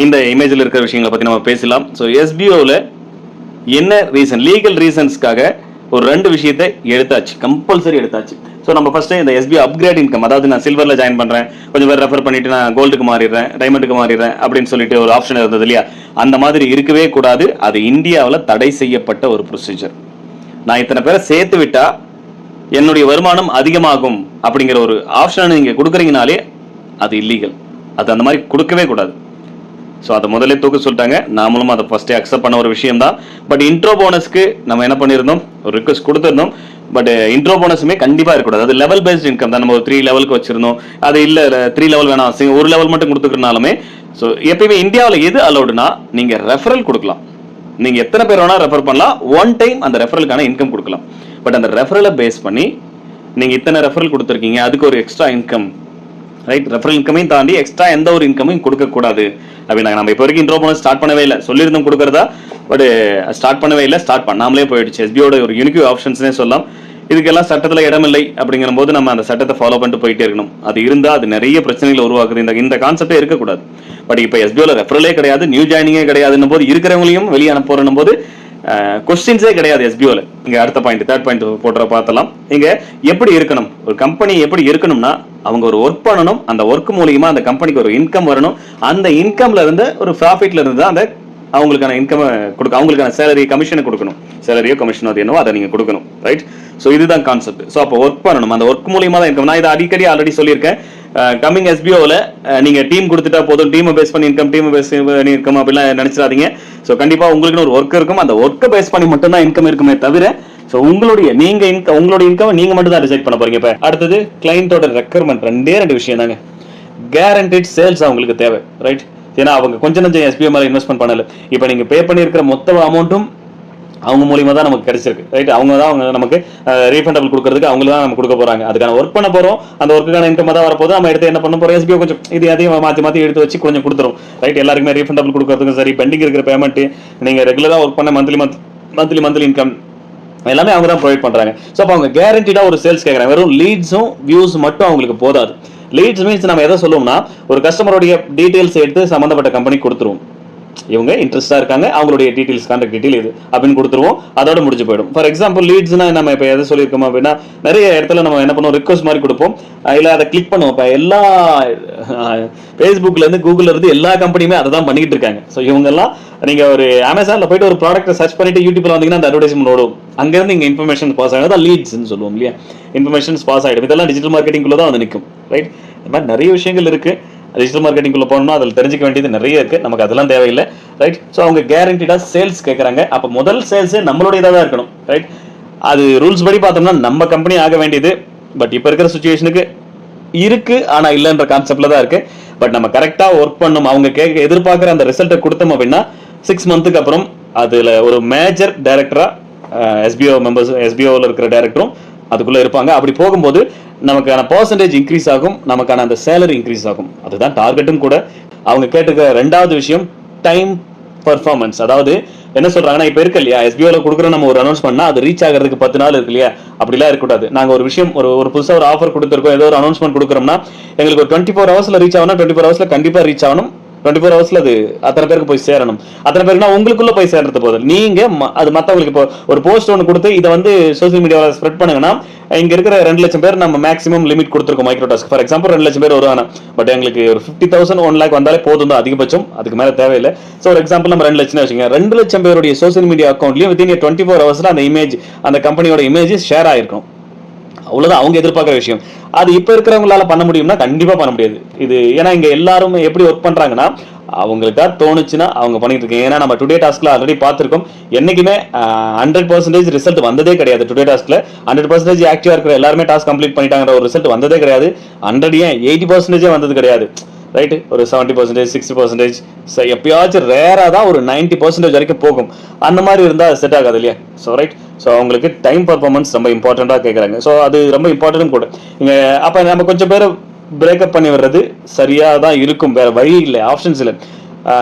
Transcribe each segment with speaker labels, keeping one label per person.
Speaker 1: இந்த இமேஜில் இருக்கிற விஷயங்களை பற்றி நம்ம பேசலாம். ஸோ எஸ்பிஓவில் என்ன ரீசன், லீகல் ரீசன்ஸ்க்காக ஒரு 2 விஷயத்தை எடுத்தாச்சு, கம்பல்சரி எடுத்தாச்சு. ஸோ நம்ம ஃபர்ஸ்ட்டு இந்த எஸ்பிஓ அப்கிரேட் இன்கம், அதாவது நான் சில்வரில் ஜாயின் பண்ணுறேன், கொஞ்சம் பேர் ரெஃபர் பண்ணிட்டு நான் கோல்டுக்கு மாறிடுறேன், டைமண்டுக்கு மாறிடுறேன் அப்படின்னு சொல்லிட்டு ஒரு ஆப்ஷன் இருந்தது இல்லையா? அந்த மாதிரி இருக்கவே கூடாது. அது இந்தியாவில் தடை செய்யப்பட்ட ஒரு ப்ரொசீஜர். நான் இத்தனை பேரை சேர்த்து விட்டா என்னுடைய வருமானம் அதிகமாகும் அப்படிங்கிற ஒரு ஆப்ஷனை நீங்கள் கொடுக்குறீங்கனாலே அது இல்லீகல். அது அந்த மாதிரி கொடுக்கவே கூடாது. ஸோ அதை முதலே தூக்க சொல்லிட்டாங்க. நாமளும் அதை ஃபர்ஸ்டே அக்செப்ட் பண்ண ஒரு விஷயம் தான். பட் இன்ட்ரோ போனஸ்க்கு நம்ம என்ன பண்ணியிருந்தோம், ஒரு ரிக்வஸ்ட் கொடுத்துருந்தோம். பட் இன்ட்ரோ போனஸுமே கண்டிப்பாக இருக்கக்கூடாது. அது லெவல் பேஸ்ட் இன்கம் தான். நம்ம ஒரு 3 லெவலுக்கு வச்சிருந்தோம். அது இல்லை 3 லெவல் வேணாம், ஒரு லெவல் மட்டும் கொடுத்துக்கிறனாலுமே. ஸோ எப்பயுமே இந்தியாவில் எது அலௌடுனா, நீங்கள் ரெஃபரல் கொடுக்கலாம். நீங்கள் எத்தனை பேர் வேணால் ரெஃபர் பண்ணலாம். ஒன் டைம் அந்த ரெஃபரலுக்கான இன்கம் கொடுக்கலாம். பட் அந்த ரெஃபரலை பேஸ் பண்ணி நீங்கள் இத்தனை ரெஃபரல் கொடுத்துருக்கீங்க, அதுக்கு ஒரு எக்ஸ்ட்ரா இன்கம், ரைட்? ரெஃபரல் இன்கமையும் தாண்டி எக்ஸ்ட்ரா எந்த ஒரு இன்கமையும் கொடுக்கக்கூடாது அப்படின்னா. நம்ம இப்போ வரைக்கும் இன்ட்ரோ போனஸ் ஸ்டார்ட் பண்ணவே இல்லை. சொல்லியிருந்தோம் கொடுக்குறதா, பட் ஸ்டார்ட் பண்ணவே இல்லை. ஸ்டார்ட் பண்ணாமலே போயிடுச்சு. எஸ்பிஓட ஒரு யூனிக் ஆப்ஷன்ஸ்னே சொல்லலாம். இதுக்கெல்லாம் சட்டத்தில் இடமில்லை அப்படிங்கிற போது நம்ம அந்த சட்டத்தை ஃபாலோ பண்ணிட்டு போயிட்டே இருக்கணும். அது இருந்தால் அது நிறைய பிரச்சனைகளை உருவாக்குது. இந்த கான்செப்டே இருக்கக்கூடாது. பட் இப்போ எஸ்பிஓல ரெஃபரலே கிடையாது, நியூ ஜாயினிங்கே கிடையாதுன்னும் போது, இருக்கிறவங்களையும் வெளியே அனுப்புறோம் போது கொஸ்டின்ஸே கிடையாது எஸ்பிஓல. இங்க அடுத்த பாயிண்ட், 3rd பாயிண்ட் போட்டுற பார்த்தலாம். இங்க எப்படி இருக்கணும், ஒரு கம்பெனி எப்படி இருக்கணும்னா, அவங்க ஒரு ஒர்க் பண்ணணும், அந்த ஒர்க் மூலியமா அந்த கம்பெனிக்கு ஒரு இன்கம் வரணும். அந்த இன்கம்ல இருந்து ஒரு ப்ராஃபிட்ல இருந்து தான் அந்த அவங்களுக்கான இன்கம் கொடுக்க, அவங்களுக்கான சேலரி கமிஷனை கொடுக்கணும். சேலரியோ கமிஷனோ அது என்னவோ அதை நீங்க கொடுக்கணும், ரைட்? ஸோ இதுதான் கான்செப்ட். ஸோ அப்போ ஒர்க் பண்ணணும், அந்த ஒர்க் மூலியமா தான் இன்கம். நான் இதை அடிக்கடி ஆல்ரெடி சொல்லியிருக்கேன். கம்மிங் எஸ்பிஓவில் நீங்க டீம் கொடுத்துட்டா போதும், டீமை பேஸ் பண்ணி இன்கம், டீமை பேஸ் பண்ணி இன்கம் அப்படிலாம் நினைச்சிடாதீங்க. ஸோ கண்டிப்பா உங்களுக்கு ஒரு ஒர்க் இருக்கும். அந்த ஒர்க்கை பேஸ் பண்ணி மட்டும் தான் இன்கம் இருக்குமே தவிர, ஸோ உங்களுடைய இன்கம் நீங்க மட்டும் தான் டிசைட் பண்ண போறீங்க. இப்போ அடுத்தது கிளைண்டோட ரெக்யர்மெண்ட். 2 விஷயம் தாங்க. கேரண்டட் சேல்ஸ் அவங்களுக்கு தேவை, ரைட்? ஏன்னா அவங்க கொஞ்சம் எஸ்பிஓ மேலே இன்வெஸ்ட்மெண்ட் பண்ணல. இப்போ நீங்க பே பண்ணியிருக்கிற மொத்த அமௌண்ட்டும் அவங்க மூலியமா தான் நமக்கு கிடைச்சிருக்கு, ரைட்? அவங்க நமக்கு ரீஃபண்டபிள் கொடுக்கறதுக்கு அவங்க தான் நம்ம கொடுக்க போறாங்க. அதுக்கான ஒர்க் பண்ண போறோம், அந்த ஒர்க்குக்கான இன்கம் தான் வரப்போது. நம்ம எடுத்து என்ன பண்ண போறோம், எஸ்பிஓ கொஞ்சம் இது அதையும் மாற்றி எடுத்து வச்சு கொஞ்சம் கொடுத்துரும், ரைட்? எல்லாருக்குமே ரீஃபண்டபிள் கொடுக்கறதுக்கும் சரி, பெண்டிங் இருக்கிற பேமெண்ட், நீங்க ரெகுலரா ஒர்க் பண்ண மந்த்லி இன்கம் எல்லாமே அவங்க தான் ப்ரொவைட் பண்றாங்க. ஸோ அப்போ அவங்க கேரண்டிடா ஒரு சேல்ஸ் கேட்கறாங்க. வெறும் லீட்ஸும் வியூஸ் மட்டும் அவங்களுக்கு போதாது. லீட்ஸ் மீன்ஸ் நம்ம எதை சொல்லுவோம்னா, ஒரு கஸ்டமருடைய டீடைல்ஸ் எடுத்து சம்பந்தப்பட்ட கம்பெனி கொடுத்துருவோம். இவங்க இன்ட்ரெஸ்டா இருக்காங்க, அவங்களுடைய டீடைல்ஸ், கான்டாக்ட் டீடைல் இது அப்படின்னு கொடுத்துருவோம். அதோட முடிஞ்சு போயிடும். ஃபார் எக்ஸாம்பிள் லீட்ஸ்னா நம்ம இப்போ எதை சொல்லியிருக்கோம் அப்படின்னா, நிறைய இடத்துல நம்ம என்ன பண்ணுவோம், ரிக்வஸ்ட் மாதிரி கொடுப்போம், இல்லை அதை கிளிக் பண்ணுவோம். இப்போ எல்லா ஃபேஸ்புக்ல இருந்து கூகுள்ல இருந்து எல்லா கம்பெனியுமே அதை தான் பண்ணிட்டு இருக்காங்க. ஸோ இவங்கெல்லாம் நீங்க ஒரு அமேசான்ல போயிட்டு ஒரு ப்ராடக்ட்டை சர்ச் பண்ணிட்டு யூடியூப்ல வந்தீங்கன்னா அந்த அட்வர்டைஸ்மெண்ட் ஓடும். அங்கிருந்து இங்க இன்ஃபர்மேஷன் பாஸ் ஆகிடும், லீட்ஸ்ன்னு சொல்லுவோம் இல்லையா? இன்ஃபர்மேஷன்ஸ் பாஸ் ஆகிடும். இதெல்லாம் டிஜிட்டல் மார்க்கெட்டிங்குள்ள தான் வந்து நிற்கும், ரைட்? இந்த மாதிரி நிறைய விஷயங்கள் இருக்கு. டிஜிட்டல் மார்க்கெட்டிங்குள்ள போகணும்னா அதில் தெரிஞ்சுக்க வேண்டியது நிறைய இருக்கு. நமக்கு அதெல்லாம் தேவையில்லை, ரைட்? ஸோ அவங்க கேரண்டிடா சேல்ஸ் கேட்கறாங்க. அப்போ முதல் சேல்ஸே நம்மளுடையதாக தான் இருக்கணும், ரைட்? அது ரூல்ஸ் படி பார்த்தோம்னா நம்ம கம்பெனி ஆக வேண்டியது. பட் இப்போ இருக்கிற சுச்சுவேஷனுக்கு இருக்கு, ஆனா இல்லைன்ற கான்செப்ட்ல தான் இருக்கு. பட் நம்ம கரெக்டா ஒர்க் பண்ணும், அவங்க எதிர்பார்க்குற அந்த ரிசல்ட்டை கொடுத்தோம் அப்படின்னா 6 மந்த்துக்கு அப்புறம் அதுல ஒரு மேஜர் டைரக்டரா எஸ்பிஓவில் இருக்கிற டைரக்டரும் அதுக்குள்ள இருப்பாங்க. அப்படி போகும்போது நமக்கான பர்சன்டேஜ் இன்க்ரீஸ் ஆகும், நமக்கான அந்த சேலரி இன்க்ரீஸ் ஆகும். அதுதான் டார்கெட்டும் கூட. அவங்க கேட்டுக்க 2வது விஷயம் டைம் பர்ஃபார்மன்ஸ். அதாவது என்ன சொல்றாங்கன்னா, இப்ப இருக்கு இல்லையா, எஸ்பிஓல கொடுக்குற நம்ம ஒரு அனௌன்ஸ் பண்ணா அது ரீச் ஆகிறதுக்கு 10 நாள் இருக்கு இல்லையா? அப்படிலாம் இருக்கக்கூடாது. நாங்க ஒரு விஷயம் ஒரு புதுசா ஒரு ஆஃபர் கொடுத்துருக்கோம், ஏதோ ஒரு அனௌன்ஸ்மெண்ட் கொடுக்குறோம்னா எங்களுக்கு ஒரு 24 ஹவர்ஸ்ல ரீச் ஆகணும். 24 ஹவர்ஸ்ல கண்டிப்பா ரீச் ஆகணும். 24 ஹவர்ஸ்ல அது அத்தனை பேருக்கு போய் சேரணும். அத்தனை பேருக்குனா உங்களுக்குள்ள போய் சேர்றது போது நீங்க அது மற்றவங்களுக்கு இப்போ ஒரு போஸ்ட் ஒன்று கொடுத்து இதை வந்து சோசியல் மீடியாவில் ஸ்ப்ரெட் பண்ணுங்கன்னா, இங்க இருக்கிற 2 லட்சம் பேர் நம்ம மேக்ஸிமம் லிமிட் கொடுத்துருக்கோம் மைக்ரோ டாஸ்க். ஃபார் எக்ஸாம்பிள் 2 லட்சம் பேர் வருவாங்க. பட் எங்களுக்கு ஒரு 50,000 1 லேக் வந்தாலே போதும் தான் அதிகபட்சம், அதுக்கு மேல தேவையில்லை. ஸோ ஒரு எக்ஸாம்பிள் நம்ம 2 லட்சம் வச்சுங்க, 2 லட்சம் பேருடைய சோசியல் மீடியா அக்கௌண்ட்லயும் வித்தின் 24 ஹவர்ஸ்ல அந்த இமேஜ், அந்த கம்பெனியோட இமேஜ் ஷேர் ஆயிருக்கும். அவ்வளவுதான் அவங்க எதிர்பார்க்குற விஷயம். அது இப்ப இருக்கிறவங்களால பண்ண முடியும்னா கண்டிப்பா பண்ண முடியாது. இது ஏன்னா இங்க எல்லாரும் எப்படி ஒர்க் பண்றாங்கன்னா, அவங்களுக்கா தோணுச்சுன்னா அவங்க பண்ணிட்டு இருக்காங்க. ஏன்னா நம்ம டுடே டாஸ்க்ல ஆல்ரெடி பார்த்திருக்கோம், என்னைக்குமே 100% ரிசல்ட் வந்ததே கிடையாது. டுடே டாஸ்க்ல 100% ஆக்டிவா இருக்கிற எல்லாருமே டாஸ்க் கம்ப்ளீட் பண்ணிட்டாங்கிற ஒரு ரிசல்ட் வந்ததே கிடையாது. 80% வந்தது கிடையாது, ரைட்? ஒரு 70%, 60%, எப்பயாச்சும் ரேரா தான் ஒரு 90% வரைக்கும் போகும். அந்த மாதிரி இருந்தா செட் ஆகாது இல்லையா? So right. ஸோ அவங்களுக்கு டைம் பர்ஃபார்மன்ஸ் ரொம்ப இம்பார்ட்டண்டா கேட்கறாங்க. ஸோ அது ரொம்ப இம்பார்ட்டன்ட் கூட. இங்க அப்ப நம்ம கொஞ்சம் பேர் பிரேக்கப் பண்ணி வர்றது சரியா தான் இருக்கும், வேற வழி இல்லை, ஆப்ஷன்ஸ் இல்லை.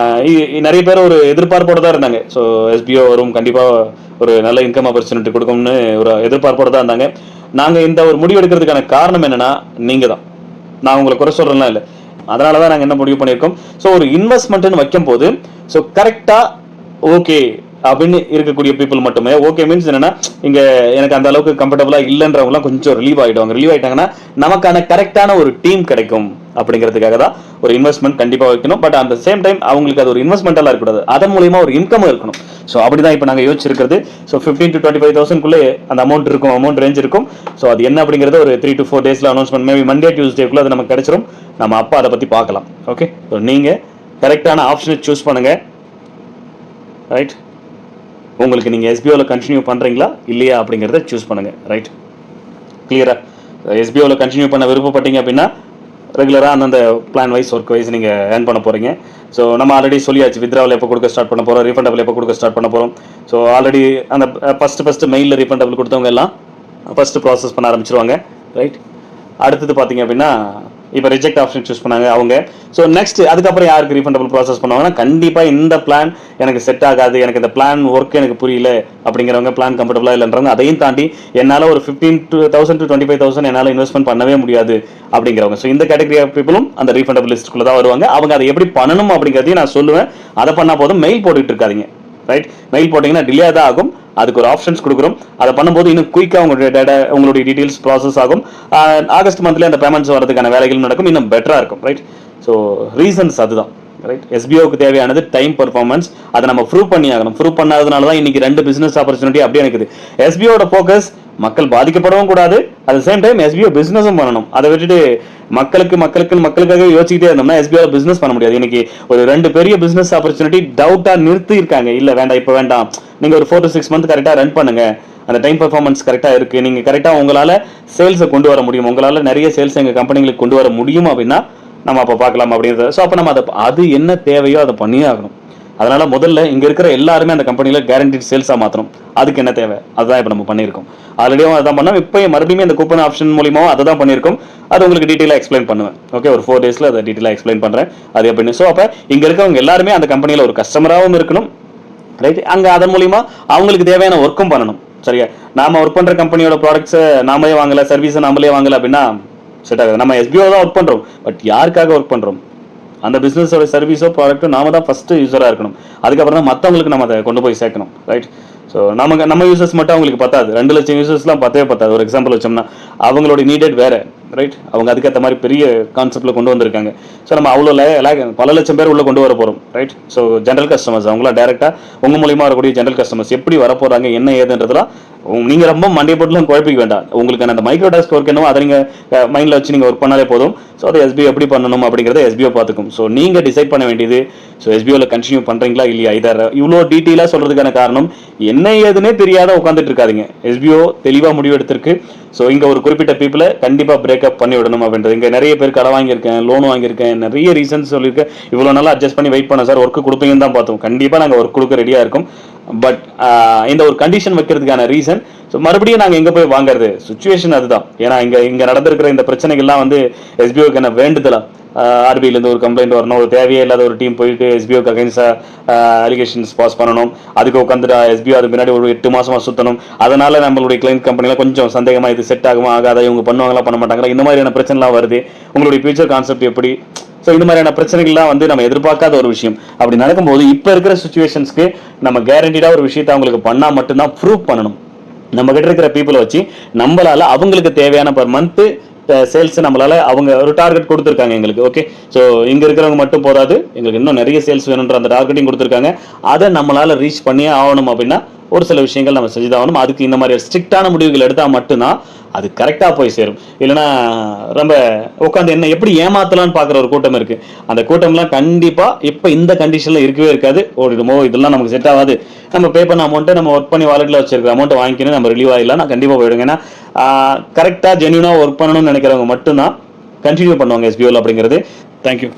Speaker 1: நிறைய பேர் ஒரு எதிர்பார்ப்போட தான் இருந்தாங்க. ஸோ எஸ்பிஓ வரும், கண்டிப்பா ஒரு நல்ல இன்கம் ஆப்பர்ச்சுனிட்டி கொடுக்கும்னு ஒரு எதிர்பார்ப்போட தான் இருந்தாங்க. நாங்க இந்த ஒரு முடிவு எடுக்கிறதுக்கான காரணம் என்னன்னா, நீங்க தான். நான் உங்களை குறை சொல்றேன்லாம் இல்லை. அதனால தான் நாங்கள் என்ன முடிவு பண்ணியிருக்கோம். ஸோ ஒரு இன்வெஸ்ட்மெண்ட்னு வைக்கும் போது ஸோ கரெக்டாக ஓகே அப்படின்னு இருக்கக்கூடிய பீப்புள் மட்டுமே. ஓகே மீன்ஸ் என்னன்னா, இங்க எனக்கு அந்த அளவுக்கு கம்ஃபர்டபுளா இல்லைன்றவங்கலாம் கொஞ்சம் ரிலீவ் ஆயிடுவாங்க. ரிலீவ் ஆயிட்டாங்கன்னா நமக்கான கரெக்டான ஒரு டீம் கிடைக்கும் அப்படிங்கிறதுக்காக தான் ஒரு இன்வெஸ்ட்மெண்ட் கண்டிப்பா வைக்கணும். பட் அந்த சேம் டைம் அவங்களுக்கு அது ஒரு இன்வெஸ்ட்மெண்ட்டாக இருக்கக்கூடாது, அதன் மூலியமா ஒரு இன்கம் இருக்கணும். ஸோ அப்படிதான் இப்போ நாங்கள் யோசிச்சிருக்கிறது. ஸோ 15 to 25,000 அந்த அமௌண்ட் இருக்கும், அமௌண்ட் ரேஞ்ச் இருக்கும். ஸோ அது என்ன அப்படிங்கிறது ஒரு 3 to 4 days announcement, maybe Monday டியூஸ்டேக்குள்ள அது நமக்கு கிடைச்சிரும். நம்ம அப்பா அதை பத்தி பார்க்கலாம். ஓகே, ஸோ நீங்க கரெக்டான ஆப்ஷனை சூஸ் பண்ணுங்க. ரைட், உங்களுக்கு நீங்கள் எஸ்பிஓவில் கண்டினியூ பண்ணுறீங்களா இல்லையா அப்படிங்கிறத சூஸ் பண்ணுங்கள். ரைட், கிளியரா? எஸ்பிஓவில் கண்டினியூ பண்ண விருப்பப்பட்டீங்க அப்படின்னா ரெகுலராக அந்தந்த பிளான் வைஸ் ஒர்க் வைஸ் நீங்கள் ஏர்ன் பண்ண போகிறீங்க. ஸோ நம்ம ஆல்ரெடி சொல்லியாச்சு, வித்ராவில் எப்போ கொடுக்க ஸ்டார்ட் பண்ண போகிறோம், ரீஃபண்டபிள் எப்போ கொடுக்க ஸ்டார்ட் பண்ண போகிறோம். ஸோ ஆல்ரெடி அந்த ஃபஸ்ட்டு மெயிலில் ரீஃபண்டபிள் கொடுத்தவங்க எல்லாம் ஃபஸ்ட்டு ப்ராசஸ் பண்ண ஆரம்பிச்சிருவாங்க. ரைட், அடுத்தது பார்த்தீங்க அப்படின்னா இப்போ ரிஜெக்ட் ஆப்ஷன் சூஸ் பண்ணாங்க அவங்க. ஸோ நெக்ஸ்ட் அதுக்கப்புறம் யாருக்கு ரீஃபண்டபிள் ப்ராசஸ் பண்ணுவாங்கன்னா, கண்டிப்பாக இந்த பிளான் எனக்கு செட் ஆகாது, எனக்கு இந்த பிளான் ஒர்க் எனக்கு புரியல அப்படிங்கிறவங்க, பிளான் கம்ஃபர்டபுளாக இல்லைன்றவங்க, அதையும் தாண்டி என்னால் ஒரு 15,000 to 25,000 என்னால் இன்வெஸ்ட்மெண்ட் பண்ணவே முடியாது அப்படிங்கிறவங்க. ஸோ இந்த கேட்டகரி ஆஃப் பீப்புளும் அந்த ரீஃபண்டபிள் லிஸ்ட்டுக்குள்ள தான் வருவாங்க. அவங்க அதை எப்படி பண்ணணும் அப்படிங்கிறதையும் நான் சொல்லுவேன். அதை பண்ணால் போதும், மெயில் போட்டுட்டு இருக்காதிங்க. ரைட், மெயில் போட்டிங்கன்னா டிலே தான் ஆகும். அதுக்கு ஒரு ஆப்ஷன்ஸ் கொடுக்குறோம். அதை பண்ணும்போது இன்னும் குயிக்காக உங்களுடைய டீடைல்ஸ் ப்ராசஸ் ஆகும். ஆகஸ்ட் மந்த்லேயே அந்த பேமெண்ட்ஸ் வரதுக்கான வேலைகள் நடக்கும், இன்னும் பெட்டராக இருக்கும். ரைட், ஸோ ரீசன்ஸ் அதுதான். ரைட், எஸ்பிஓக்கு தேவையானது டைம் பர்ஃபார்மன்ஸ். அதை நம்ம ப்ரூவ் பண்ணி ஆகணும். ப்ரூவ் பண்ணாததுனால தான் இன்னைக்கு 2 பிசினஸ் ஆப்பர்ச்சுனிட்டி அப்படியே இருக்குது. எஸ்பிஓட ஃபோக்கஸ் மக்கள் பாதிக்கப்படவும் கூடாது, அட் சேம் டைம் எஸ்பிஓ பிசினஸும் பண்ணணும். அதை விட்டுட்டு மக்களுக்காக யோசிச்சுட்டே இருந்தோம்னா எஸ்பிஓ பிசினஸ் பண்ண முடியாது. இன்னைக்கு ஒரு 2 பெரிய பிசினஸ் ஆப்பர்ச்சுனிட்டி டவுட்டா நிறுத்தி இருக்காங்க. இல்ல வேண்டாம், இப்போ வேண்டாம், நீங்க ஒரு 4 to 6 months கரெக்டா ரன் பண்ணுங்க, அந்த டைம் பர்ஃபார்மன்ஸ் கரெக்டா இருக்கு, நீங்க கரெக்டா உங்களால சேல்ஸை கொண்டு வர முடியும், உங்களால நிறைய சேல்ஸ் எங்க கம்பெனிகளுக்கு கொண்டு வர முடியும் அப்படின்னா நம்ம அப்போ பார்க்கலாம் அப்படிங்கிறது. ஸோ அப்போ நம்ம அது என்ன தேவையோ அதை பண்ணியே ஆகணும். அதனால முதல்ல இங்க இருக்கிற எல்லாருமே அந்த கம்பெனியில கேரண்டிட் சேல்ஸா மாத்தணும். அதுக்கு என்ன தேவை அதுதான் இப்போ நம்ம பண்ணியிருக்கோம். ஆல்ரெடியும் அதான் பண்ணோம், இப்போ மறுபடியும் இந்த கூப்பன் ஆப்ஷன் மூலியமாக அதை தான் பண்ணியிருக்கோம். அது உங்களுக்கு டீட்டெயிலாக எக்ஸ்பிளைன் பண்ணுவேன். ஓகே, ஒரு 4 days அதை டீட்டெயிலாக எக்ஸ்பிளைன் பண்ணுறேன் அது எப்படின்னு. ஸோ அப்போ இங்க இருக்கவங்க எல்லாருமே அந்த கம்பெனியில் ஒரு கஸ்டமராகவும் இருக்கணும். ரைட், அங்கே அதன் மூலியமா அவங்களுக்கு தேவையான ஒர்க்கும் பண்ணணும். சரியா, நாம ஒர்க் பண்ற கம்பெனியோட ப்ராடக்ட்ஸை நாமளே வாங்கல, சர்வீஸை நாமளே வாங்கல அப்படின்னா செட் ஆகுது. நம்ம எஸ்பிஓ தான் ஒர்க் பண்றோம், பட் யாருக்காக ஒர்க் பண்றோம்? அந்த பிசினஸோட சர்வீஸோ ப்ராடக்ட்டோ நாம தான் ஃபர்ஸ்ட் யூஸரா இருக்கணும். அதுக்கப்புறம் தான் மற்றவங்களுக்கு நம்ம அதை கொண்டு போய் சேர்க்கணும். ரைட், ஸோ நம்ம யூசர்ஸ் மட்டும் அவங்களுக்கு பத்தாது. 2 லட்சம் யூசர்ஸ்லாம் பத்தவே பத்தாது. ஒரு எக்ஸாம்பிள் வச்சோம்னா அவங்களோட நீடட் வேற. ரைட், அவங்க அதுக்கேற்ற மாதிரி பெரிய கான்செப்ட்ல கொண்டு வந்திருக்காங்க. ஸோ நம்ம அவ்வளோ பல லட்சம் பேர் உள்ள கொண்டு வர போறோம். ரைட், ஸோ ஜென்ரல் கஸ்டமர்ஸ் அவங்களாம் டைரக்டா உங்க மூலியமா வரக்கூடிய ஜென்ரல் கஸ்டமர்ஸ் எப்படி வர போறாங்க, என்ன ஏதுன்றதுலாம் நீங்க ரொம்ப மண்டிய போட்டுலாம் குழப்பிக்க வேண்டாம். உங்களுக்கு அந்த மைக்ரோ டாஸ்க் ஒர்க் என்னவோ அதை நீங்க மைண்ட்ல வச்சு நீங்க ஒர்க் பண்ணாலே போதும். ஸோ அதை எஸ்பிஓ எப்படி பண்ணணும் அப்படிங்கிறத எஸ்பிஓ பார்த்துக்கும். ஸோ நீங்க டிசைட் பண்ண வேண்டியது, ஸோ எஸ்பிஓல கண்டினியூ பண்றீங்களா இல்லையா. இவ்வளோ டீட்டெயிலா சொல்றதுக்கான காரணம் என்ன ஏதுன்னே தெரியாத உட்காந்துட்டு இருக்காதிங்க. எஸ்பிஓ தெளிவா முடிவு எடுத்திருக்கு. ஸோ இங்க ஒரு குறிப்பிட்ட பீப்புளை கண்டிப்பா பிரேக்அப் பண்ணி விடணும் அப்படின்றது. இங்க நிறைய பேர் கடை வாங்கியிருக்கேன், லோன் வாங்கியிருக்கேன், நிறைய ரீசன்ஸ் சொல்லியிருக்கேன். இவ்வளோ நாளா அட்ஜஸ்ட் பண்ணி வெயிட் பண்ண சார், ஒர்க் கொடுப்பீங்கன்னு தான் பார்த்தோம். கண்டிப்பா நாங்கள் ஒர்க் கொடுக்க ரெடியா இருக்கும். பட் இந்த ஒரு கண்டிஷன் வைக்கிறதுக்கான ரீசன், ஸோ மறுபடியும் நாங்கள் எங்கே போய் வாங்குறது, சுச்சுவேஷன் அதுதான். ஏன்னா இங்கே நடந்திருக்கிற இந்த பிரச்சனைகள்லாம் வந்து எஸ்பிஓக்கு என்ன வேண்டுதலா, ஆர்பிஐலேருந்து ஒரு கம்ப்ளைண்ட் வரணும், ஒரு தேவையே இல்லாத ஒரு டீம் போயிட்டு எஸ்பிஓக்கு அகைன்ஸ்டாக அலிகேஷன்ஸ் பாஸ் பண்ணணும், அதுக்கு உட்காந்துட்டு எஸ்பிஓ அதுக்கு முன்னாடி ஒரு 8 மாசமா சுற்றணும். அதனால நம்மளுடைய கிளைண்ட் கம்பெனியில் கொஞ்சம் சந்தேகமா இது செட் ஆகுமா ஆகாதா, இவங்க பண்ணுவாங்களா பண்ண மாட்டாங்களா, இந்த மாதிரியான பிரச்சனைலாம் வருது. உங்களுடைய ஃபியூச்சர் கான்செப்ட் எப்படி, ஸோ இந்த மாதிரியான பிரச்சனைகள்லாம் வந்து நம்ம எதிர்பார்க்காத ஒரு விஷயம். அப்படி நடக்கும்போது இப்போ இருக்கிற சுச்சுவேஷன்ஸ்க்கு நம்ம கேரண்டீடா ஒரு விஷயத்தை அவங்களுக்கு பண்ணா மட்டும்தான் ப்ரூவ் பண்ணணும். நம்ம கிட்ட இருக்கிற பீப்புளை வச்சு நம்மளால அவங்களுக்கு தேவையான பர் மந்த் சேல்ஸ் நம்மளால அவங்க ஒரு டார்கெட் கொடுத்துருக்காங்க எங்களுக்கு. ஓகே, ஸோ இங்க இருக்கிறவங்க மட்டும் போதாது, எங்களுக்கு இன்னும் நிறைய சேல்ஸ் வேணுன்ற அந்த டார்கெட்டிங் கொடுத்துருக்காங்க. அதை நம்மளால ரீச் பண்ணியே ஆகணும் அப்படின்னா ஒரு சில விஷயங்கள் நம்ம செஞ்சுதான் ஆகணும். அதுக்கு இந்த மாதிரி ஸ்ட்ரிக்டான முடிவுகள் எடுத்தால் மட்டும்தான் அது கரெக்டாக போய் சேரும். இல்லைன்னா ரொம்ப உட்காந்து என்ன எப்படி ஏமாத்தலான்னு பார்க்குற ஒரு கூட்டம் இருக்கு. அந்த கூட்டம்லாம் கண்டிப்பாக இப்போ இந்த கண்டிஷன்ல இருக்கவே இருக்காது. ஓடிடுமோ இதெல்லாம் நமக்கு செட் ஆகாது, நம்ம பே பண்ண அமௌண்ட்டை நம்ம ஒர்க் பண்ணி வாலெட்டில் வச்சிருக்கிற அமௌண்ட்டை வாங்கிக்கணும், நம்ம ரிலீவ் ஆகிடலாம், நான் கண்டிப்பாக போயிடுங்க. ஏன்னா கரெக்டாக ஜென்யூனாக ஒர்க் பண்ணணும்னு நினைக்கிறவங்க மட்டும்தான் கண்டினியூ பண்ணுவாங்க எஸ்பிஓவில் அப்படிங்கிறது. தேங்க்யூ.